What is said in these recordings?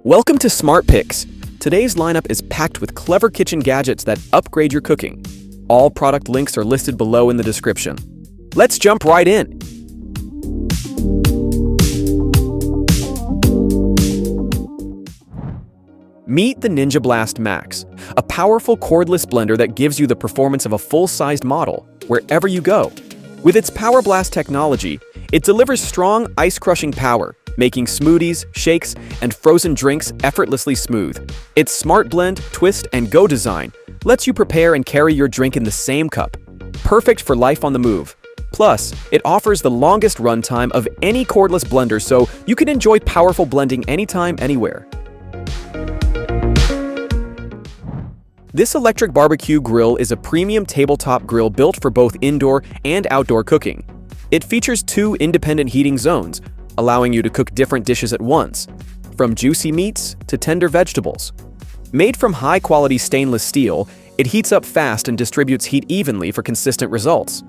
Welcome to Smart Picks. Today's lineup is packed with clever kitchen gadgets that upgrade your cooking. All product links are listed below in the description. Let's jump right in. Meet the Ninja Blast Max, a powerful cordless blender that gives you the performance of a full-sized model wherever you go. With its Power Blast technology, it delivers strong, ice-crushing power, making smoothies, shakes, and frozen drinks effortlessly smooth. Its Smart Blend, Twist, and Go design lets you prepare and carry your drink in the same cup. Perfect for life on the move. Plus, it offers the longest runtime of any cordless blender, so you can enjoy powerful blending anytime, anywhere. This electric barbecue grill is a premium tabletop grill built for both indoor and outdoor cooking. It features 2 independent heating zones, allowing you to cook different dishes at once, from juicy meats to tender vegetables. Made from high-quality stainless steel, it heats up fast and distributes heat evenly for consistent results.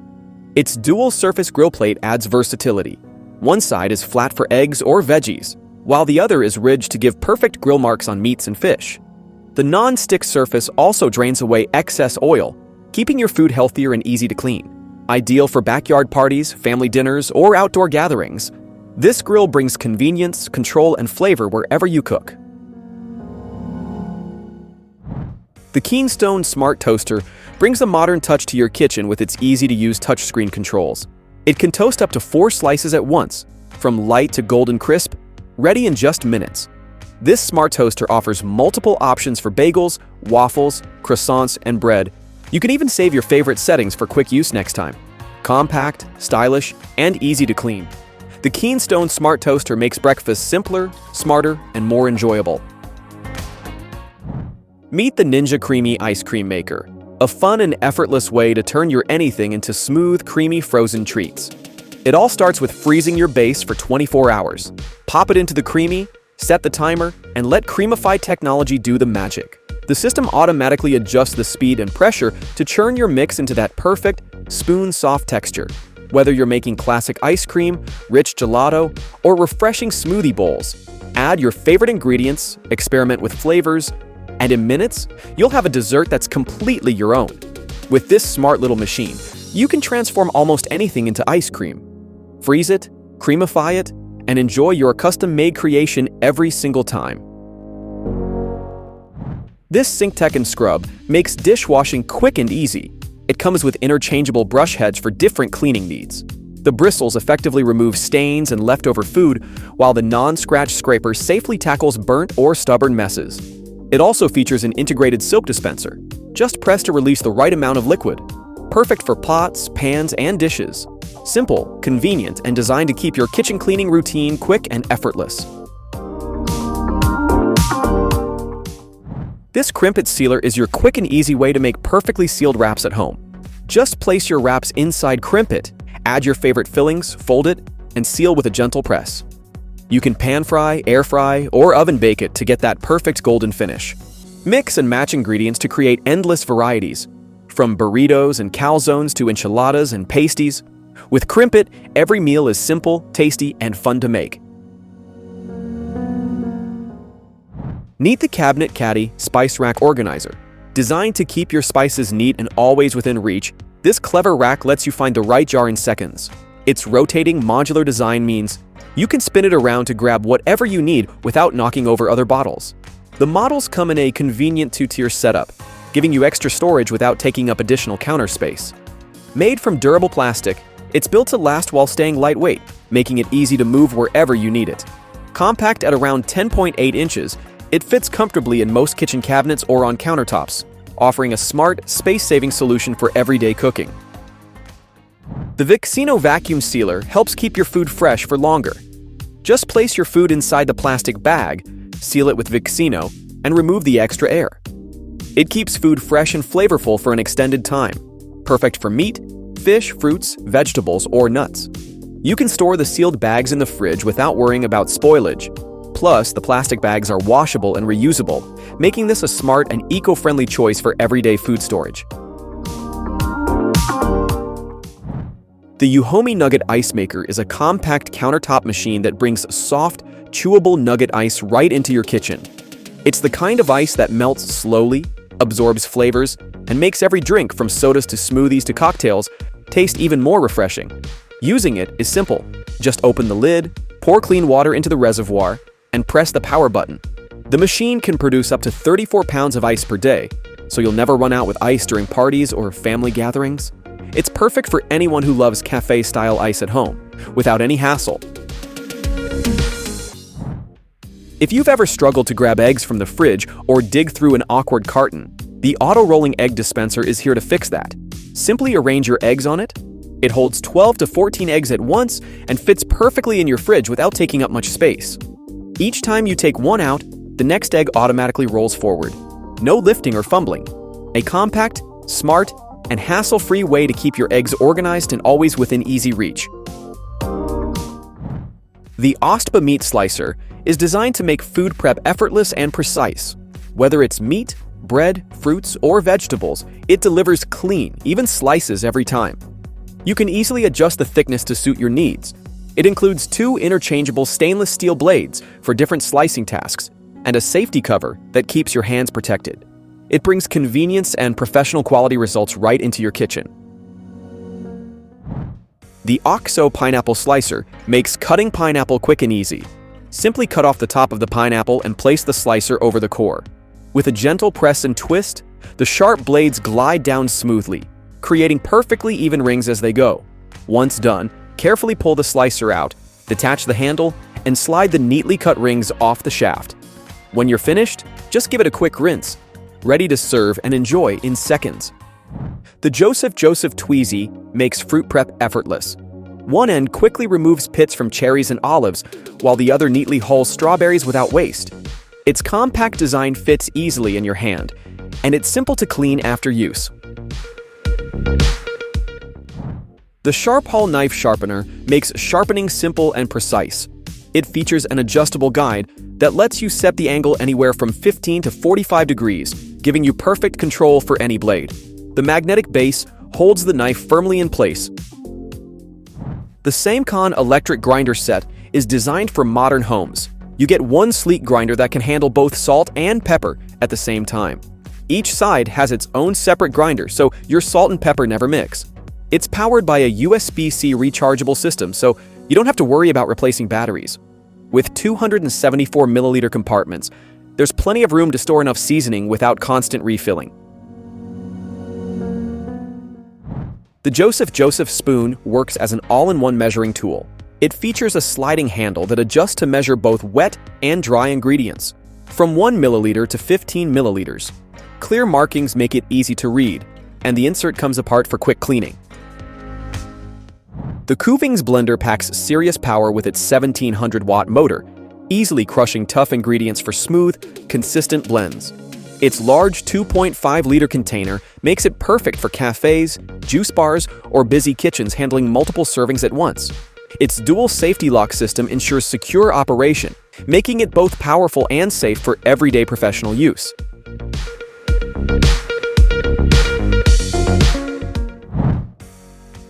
Its dual-surface grill plate adds versatility. One side is flat for eggs or veggies, while the other is ridged to give perfect grill marks on meats and fish. The non-stick surface also drains away excess oil, keeping your food healthier and easy to clean. Ideal for backyard parties, family dinners, or outdoor gatherings, this grill brings convenience, control, and flavor wherever you cook. The Keenstone Smart Toaster brings a modern touch to your kitchen with its easy-to-use touchscreen controls. It can toast up to 4 slices at once, from light to golden crisp, ready in just minutes. This smart toaster offers multiple options for bagels, waffles, croissants, and bread. You can even save your favorite settings for quick use next time. Compact, stylish, and easy to clean. The Keenstone Smart Toaster makes breakfast simpler, smarter, and more enjoyable. Meet the Ninja CREAMi Ice Cream Maker, a fun and effortless way to turn your anything into smooth, creamy frozen treats. It all starts with freezing your base for 24 hours. Pop it into the CREAMi, set the timer, and let Creamify technology do the magic. The system automatically adjusts the speed and pressure to churn your mix into that perfect, spoon-soft texture. Whether you're making classic ice cream, rich gelato, or refreshing smoothie bowls, add your favorite ingredients, experiment with flavors, and in minutes, you'll have a dessert that's completely your own. With this smart little machine, you can transform almost anything into ice cream. Freeze it, creamify it, and enjoy your custom-made creation every single time. This SinkTech and Scrub makes dishwashing quick and easy. It comes with interchangeable brush heads for different cleaning needs. The bristles effectively remove stains and leftover food, while the non-scratch scraper safely tackles burnt or stubborn messes. It also features an integrated soap dispenser. Just press to release the right amount of liquid. Perfect for pots, pans, and dishes. Simple, convenient, and designed to keep your kitchen cleaning routine quick and effortless. This CRIMPiT sealer is your quick and easy way to make perfectly sealed wraps at home. Just place your wraps inside CRIMPiT, add your favorite fillings, fold it, and seal with a gentle press. You can pan fry, air fry, or oven bake it to get that perfect golden finish. Mix and match ingredients to create endless varieties, from burritos and calzones to enchiladas and pasties. With CRIMPiT, every meal is simple, tasty, and fun to make. Meet the Cabinet Caddy Spice Rack Organizer. Designed to keep your spices neat and always within reach, this clever rack lets you find the right jar in seconds. Its rotating modular design means you can spin it around to grab whatever you need without knocking over other bottles. The models come in a convenient 2-tier setup, giving you extra storage without taking up additional counter space. Made from durable plastic, it's built to last while staying lightweight, making it easy to move wherever you need it. Compact at around 10.8 inches, it fits comfortably in most kitchen cabinets or on countertops, offering a smart, space-saving solution for everyday cooking. The Vixino vacuum sealer helps keep your food fresh for longer. Just place your food inside the plastic bag, seal it with Vixino, and remove the extra air. It keeps food fresh and flavorful for an extended time, perfect for meat, fish, fruits, vegetables, or nuts. You can store the sealed bags in the fridge without worrying about spoilage. Plus, the plastic bags are washable and reusable, making this a smart and eco-friendly choice for everyday food storage. The EUHOMY Nugget Ice Maker is a compact countertop machine that brings soft, chewable nugget ice right into your kitchen. It's the kind of ice that melts slowly, absorbs flavors, and makes every drink, from sodas to smoothies to cocktails, taste even more refreshing. Using it is simple. Just open the lid, pour clean water into the reservoir, and press the power button. The machine can produce up to 34 pounds of ice per day, so you'll never run out with ice during parties or family gatherings. It's perfect for anyone who loves cafe-style ice at home, without any hassle. If you've ever struggled to grab eggs from the fridge or dig through an awkward carton, the auto-rolling egg dispenser is here to fix that. Simply arrange your eggs on it. It holds 12 to 14 eggs at once and fits perfectly in your fridge without taking up much space. Each time you take one out, the next egg automatically rolls forward. No lifting or fumbling. A compact, smart, and hassle-free way to keep your eggs organized and always within easy reach. The OSTBA meat slicer is designed to make food prep effortless and precise. Whether it's meat, bread, fruits, or vegetables, it delivers clean, even slices every time. You can easily adjust the thickness to suit your needs. It includes 2 interchangeable stainless steel blades for different slicing tasks and a safety cover that keeps your hands protected. It brings convenience and professional quality results right into your kitchen. The OXO Pineapple Slicer makes cutting pineapple quick and easy. Simply cut off the top of the pineapple and place the slicer over the core. With a gentle press and twist, the sharp blades glide down smoothly, creating perfectly even rings as they go. Once done, carefully pull the slicer out, detach the handle, and slide the neatly cut rings off the shaft. When you're finished, just give it a quick rinse. Ready to serve and enjoy in seconds. The Joseph Tweezy makes fruit prep effortless. One end quickly removes pits from cherries and olives, while the other neatly hulls strawberries without waste. Its compact design fits easily in your hand, and it's simple to clean after use. The Sharpal knife sharpener makes sharpening simple and precise. It features an adjustable guide that lets you set the angle anywhere from 15 to 45 degrees, giving you perfect control for any blade. The magnetic base holds the knife firmly in place. The Sangcon Electric Grinder Set is designed for modern homes. You get one sleek grinder that can handle both salt and pepper at the same time. Each side has its own separate grinder, so your salt and pepper never mix. It's powered by a USB-C rechargeable system, so you don't have to worry about replacing batteries. With 274 milliliter compartments, there's plenty of room to store enough seasoning without constant refilling. The Joseph spoon works as an all-in-one measuring tool. It features a sliding handle that adjusts to measure both wet and dry ingredients, from 1 milliliter to 15 milliliters. Clear markings make it easy to read, and the insert comes apart for quick cleaning. The Kuvings blender packs serious power with its 1700-watt motor, easily crushing tough ingredients for smooth, consistent blends. Its large 2.5-liter container makes it perfect for cafes, juice bars, or busy kitchens handling multiple servings at once. Its dual safety lock system ensures secure operation, making it both powerful and safe for everyday professional use.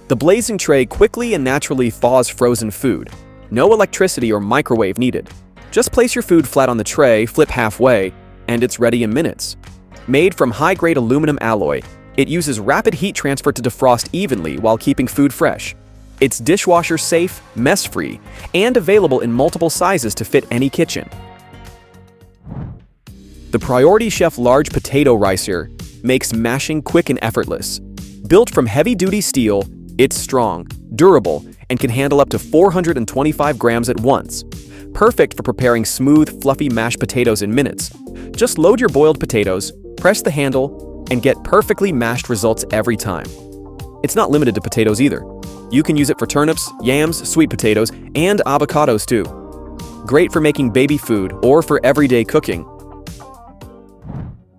The Blazin tray quickly and naturally thaws frozen food. No electricity or microwave needed. Just place your food flat on the tray, flip halfway, and it's ready in minutes. Made from high-grade aluminum alloy, it uses rapid heat transfer to defrost evenly while keeping food fresh. It's dishwasher-safe, mess-free, and available in multiple sizes to fit any kitchen. The PriorityChef Large Potato Ricer makes mashing quick and effortless. Built from heavy-duty steel, it's strong, durable, and can handle up to 425 grams at once. Perfect for preparing smooth, fluffy mashed potatoes in minutes. Just load your boiled potatoes, press the handle, and get perfectly mashed results every time. It's not limited to potatoes either. You can use it for turnips, yams, sweet potatoes, and avocados too. Great for making baby food or for everyday cooking.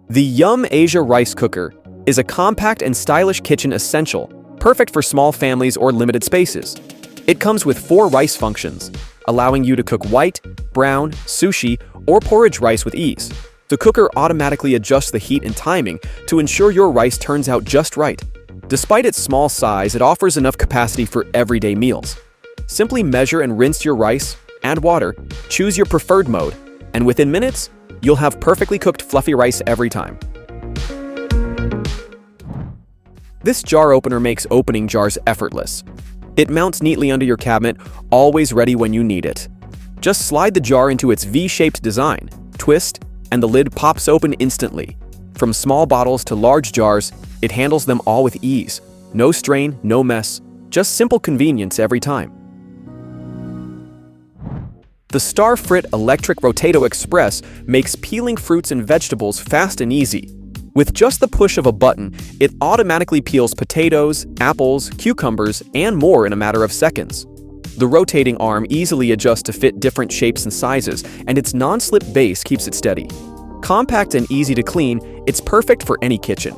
The Yum Asia Rice Cooker is a compact and stylish kitchen essential, perfect for small families or limited spaces. It comes with 4 rice functions, allowing you to cook white, brown, sushi, or porridge rice with ease. The cooker automatically adjusts the heat and timing to ensure your rice turns out just right. Despite its small size, it offers enough capacity for everyday meals. Simply measure and rinse your rice, add water, choose your preferred mode, and within minutes, you'll have perfectly cooked fluffy rice every time. This jar opener makes opening jars effortless. It mounts neatly under your cabinet, always ready when you need it. Just slide the jar into its V-shaped design, twist, and the lid pops open instantly. From small bottles to large jars, it handles them all with ease. No strain, no mess, just simple convenience every time. The Starfrit Electric Rotato Express makes peeling fruits and vegetables fast and easy. With just the push of a button, it automatically peels potatoes, apples, cucumbers, and more in a matter of seconds. The rotating arm easily adjusts to fit different shapes and sizes, and its non-slip base keeps it steady. Compact and easy to clean, it's perfect for any kitchen.